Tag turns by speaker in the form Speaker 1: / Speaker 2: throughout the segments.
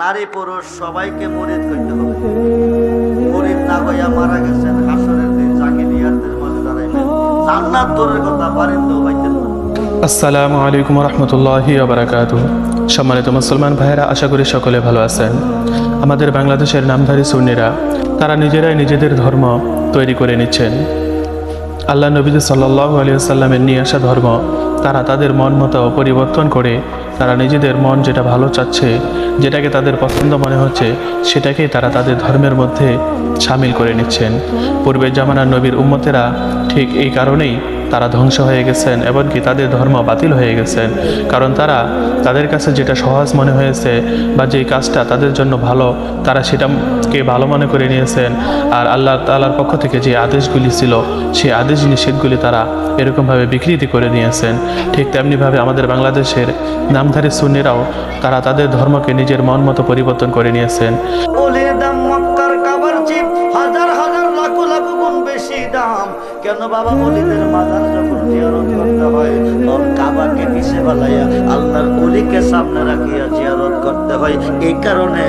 Speaker 1: নারী পুরুষ সবাইকে মুরিদ করতে হবে। মুরিদ না হইয়া মারা গেছেন, হাসরের দিন জাকিরিয়াতদের মাঝে দাঁড়াইবেন, জান্নাত দূরের কথা বারিন্দাও পাইতেন না।
Speaker 2: আসসালামু আলাইকুম রহমতুল্লাহি ওয়া বারাকাতুহু। সম্মানিত মুসলমান ভাইয়েরা, আশা করি সকলে ভালো আছেন। আমাদের বাংলাদেশের নামধারী সুন্নিরা তারা নিজেরাই নিজেদের ধর্ম তৈরি করে নিচ্ছেন। আল্লাহ নবী সাল্লাল্লাহু আলাইহি ওয়াসাল্লামের নিয়ে আসা ধর্ম তারা তাদের মন মতো পরিবর্তন করে তারা নিজেদের মন যেটা ভালো চাচ্ছে, যেটাকে তাদের পছন্দ মনে হচ্ছে, সেটাকেই তারা তাদের ধর্মের মধ্যে শামিল করে নিচ্ছেন। পূর্বের জামানার নবীর উম্মতেরা ঠিক এই কারণেই তারা ধ্বংস হয়ে গেছেন, এমনকি তাদের ধর্ম বাতিল হয়ে গেছেন। কারণ তারা তাদের কাছে যেটা সহজ মনে হয়েছে বা যেই কাজটা তাদের জন্য ভালো, তারা সেটাকে ভালো মনে করে নিয়েছেন। আর আল্লাহ তাআলার পক্ষ থেকে যে আদেশগুলি ছিল, সেই আদেশ নিষেধগুলি তারা এরকমভাবে বিকৃতি করে নিয়েছেন। ঠিক তেমনিভাবে আমাদের বাংলাদেশের নামধারী সুন্নিরাও তারা তাদের ধর্মকে নিজের মন মতো পরিবর্তন করে নিয়েছেন।
Speaker 1: ওলে দাম মক্কার কাবার চেয়ে হাজার হাজার লাখ লাখ গুণ বেশি দাম। কেন বাবা ওলিদের মাজার যখন জিয়ারত করতে হয়, তখন কাবাকে পিছে বালাইয়া আল্লাহর ওলিকে সামনে রাখিয়া জিয়ারত করতে হয়। এই কারণে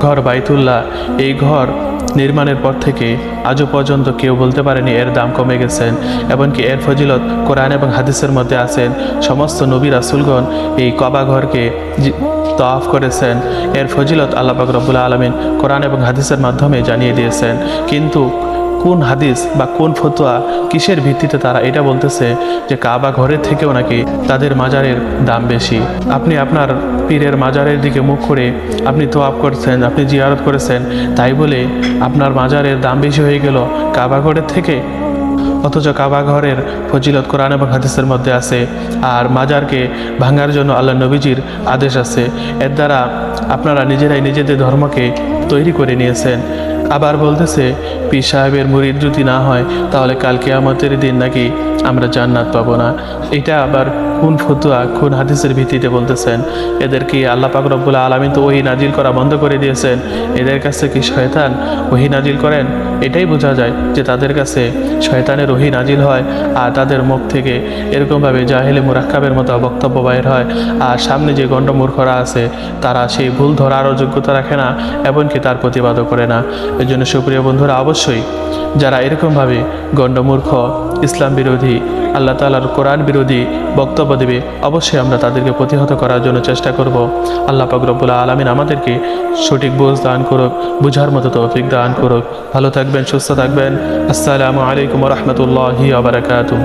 Speaker 2: ঘর বাইতুল্লাহ, এই ঘর নির্মাণের পর থেকে আজও পর্যন্ত কেউ বলতে পারেনি এর দাম কমে গেছেন। এমনকি এর ফজিলত কোরআন এবং হাদিসের মধ্যে আছেন। সমস্ত নবী রাসূলগণ এই কাবা ঘরকে তাওয়াফ করেছেন। এর ফজিলত আল্লাহ পাক রব্বুল আলামিন কোরআন এবং হাদিসের মাধ্যমে জানিয়ে দিয়েছেন। কিন্তু কোন হাদিস বা কোন ফতোয়া, কিসের ভিত্তিতে তারা এটা বলতেছে যে কাবা ঘরের থেকেও নাকি তাদের মাজারের দাম বেশি? আপনি আপনার পীরের মাজারের দিকে মুখ করে আপনি তোয়াব করছেন, আপনি জিয়ারত করেছেন, তাই বলে আপনার মাজারের দাম বেশি হয়ে গেল কাবা ঘরের থেকে? অথচ কাবা ঘরের ফজিলত কোরআন এবং হাদিসের মধ্যে আছে। আর মাজারকে ভাঙার জন্য আল্লাহ নবীজির আদেশ আছে। এর দ্বারা আপনারা নিজেরাই নিজেদের ধর্মকে তৈরি করে নিয়েছেন। আবার বলতেছে পীর সাহেবের মুরিদ যদি না হয় তাহলে কাল কিয়ামতের দিন নাকি আমরা জান্নাত পাবো না। এটা আবার কোন ফতোয়া, কোন হাদিসের ভিত্তিতে বলতেছেন? এদেরকে আল্লাহ পাক রব্বুল আলামিন তো ওহী নাজিল করা বন্ধ করে দিয়েছেন। এদের কাছে কি শয়তান ওহী নাজিল করেন? এটাই বোঝা যায় যে তাদের কাছে শয়তানের ওহী নাজিল হয় আর তাদের মুখ থেকে এরকমভাবে জাহেলে মুরাক্কাবের মতো বক্তব্য বাইর হয়। আর সামনে যে গণ্ডমূর্খরা আছে তারা সেই ভুল ধরারও যোগ্যতা রাখে না, এমনকি তার প্রতিবাদও করে না। এর জন্য সুপ্রিয় বন্ধুরা, অবশ্যই যারা এরকমভাবে গণ্ডমূর্খ, ইসলাম বিরোধী, আল্লাহ তাআলার কোরআন বিরোধী বক্তব্য দেবে, অবশ্যই আমরা তাদেরকে প্রতিহত করার জন্য চেষ্টা করব। আল্লাহ পাক রব্বুল আলামিন আমাদেরকে সঠিক বোঝ দান করুক, বুঝার মতো তৌফিক দান করুক। ভালো থাকবেন, সুস্থ থাকবেন। আসসালামু আলাইকুম ওয়া রাহমাতুল্লাহি ওয়া বারাকাতুহু।